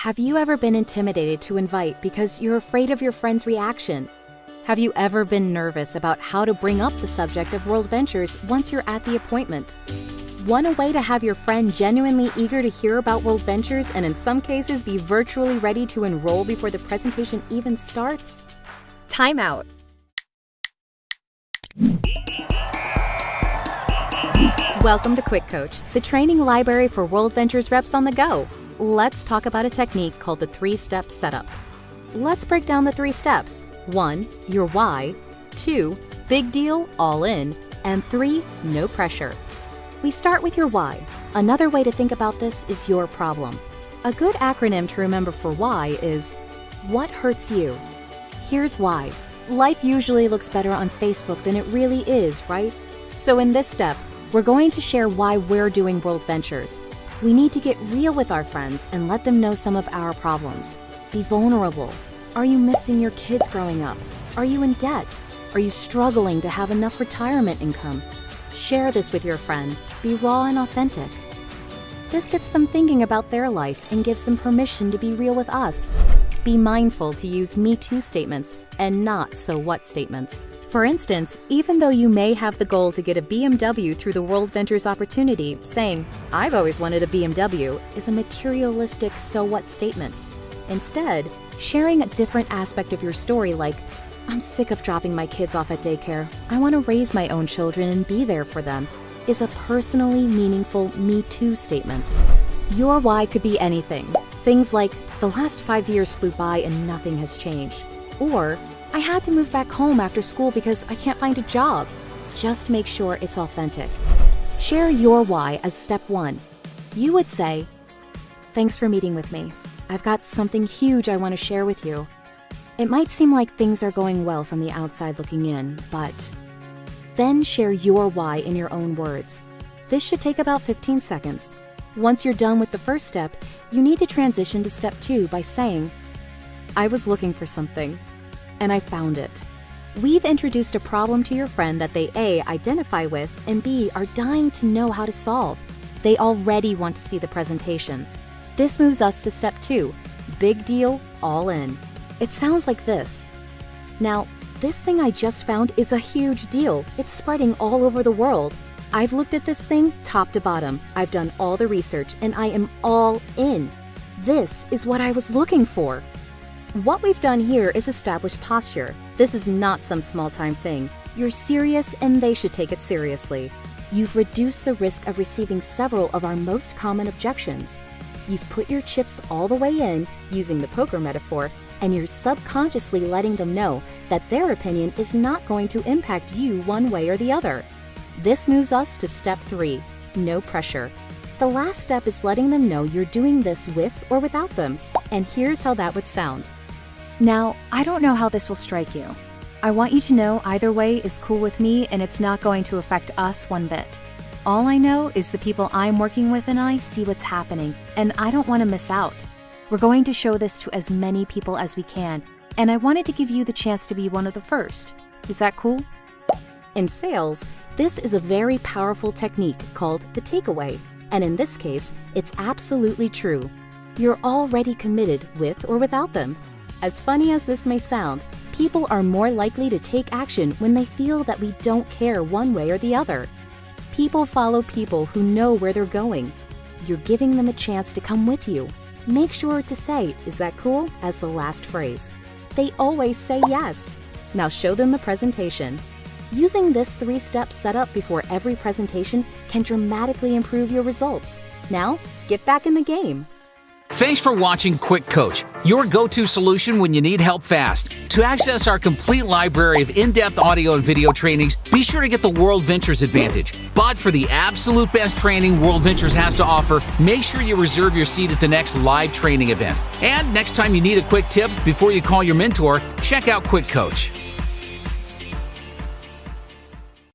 Have you ever been intimidated to invite because you're afraid of your friend's reaction? Have you ever been nervous about how to bring up the subject of World Ventures once you're at the appointment? Want a way to have your friend genuinely eager to hear about World Ventures and in some cases be virtually ready to enroll before the presentation even starts? Time out. Welcome to QuickCoach, the training library for World Ventures reps on the go. Let's talk about a technique called the 3-step setup. Let's break down the 3 steps. 1, your why. 2, big deal, all in. And 3, no pressure. We start with your why. Another way to think about this is your problem. A good acronym to remember for why is, what hurts you? Here's why. Life usually looks better on Facebook than it really is, right? So in this step, we're going to share why we're doing World Ventures. We need to get real with our friends and let them know some of our problems. Be vulnerable. Are you missing your kids growing up? Are you in debt? Are you struggling to have enough retirement income? Share this with your friend. Be raw and authentic. This gets them thinking about their life and gives them permission to be real with us. Be mindful to use Me Too statements and not so what statements. For instance, even though you may have the goal to get a BMW through the World Ventures opportunity, saying, "I've always wanted a BMW," is a materialistic so what statement. Instead, sharing a different aspect of your story like, "I'm sick of dropping my kids off at daycare. I want to raise my own children and be there for them," is a personally meaningful Me Too statement. Your why could be anything. Things like, "The last 5 years flew by and nothing has changed." Or, "I had to move back home after school because I can't find a job." Just make sure it's authentic. Share your why as step 1. You would say, "Thanks for meeting with me. I've got something huge I want to share with you." It might seem like things are going well from the outside looking in, but then share your why in your own words. This should take about 15 seconds. Once you're done with the first step, you need to transition to step 2 by saying, "I was looking for something, and I found it." We've introduced a problem to your friend that they A, identify with, and B, are dying to know how to solve. They already want to see the presentation. This moves us to step 2, big deal, all in. It sounds like this. "Now, this thing I just found is a huge deal. It's spreading all over the world. I've looked at this thing top to bottom. I've done all the research, and I am all in. This is what I was looking for." What we've done here is establish posture. This is not some small-time thing. You're serious and they should take it seriously. You've reduced the risk of receiving several of our most common objections. You've put your chips all the way in, using the poker metaphor, and you're subconsciously letting them know that their opinion is not going to impact you one way or the other. This moves us to step 3, no pressure. The last step is letting them know you're doing this with or without them, and here's how that would sound. "Now, I don't know how this will strike you. I want you to know either way is cool with me and it's not going to affect us one bit. All I know is the people I'm working with and I see what's happening, and I don't want to miss out. We're going to show this to as many people as we can, and I wanted to give you the chance to be one of the first. Is that cool?" In sales, this is a very powerful technique called the takeaway, and in this case, it's absolutely true. You're already committed with or without them. As funny as this may sound, people are more likely to take action when they feel that we don't care one way or the other. People follow people who know where they're going. You're giving them a chance to come with you. Make sure to say, "Is that cool?" as the last phrase. They always say yes. Now show them the presentation. Using this 3-step setup before every presentation can dramatically improve your results. Now, get back in the game. Thanks for watching QuickCoach, your go-to solution when you need help fast. To access our complete library of in-depth audio and video trainings, be sure to get the World Ventures Advantage. But for the absolute best training World Ventures has to offer, make sure you reserve your seat at the next live training event. And next time you need a quick tip before you call your mentor, check out QuickCoach.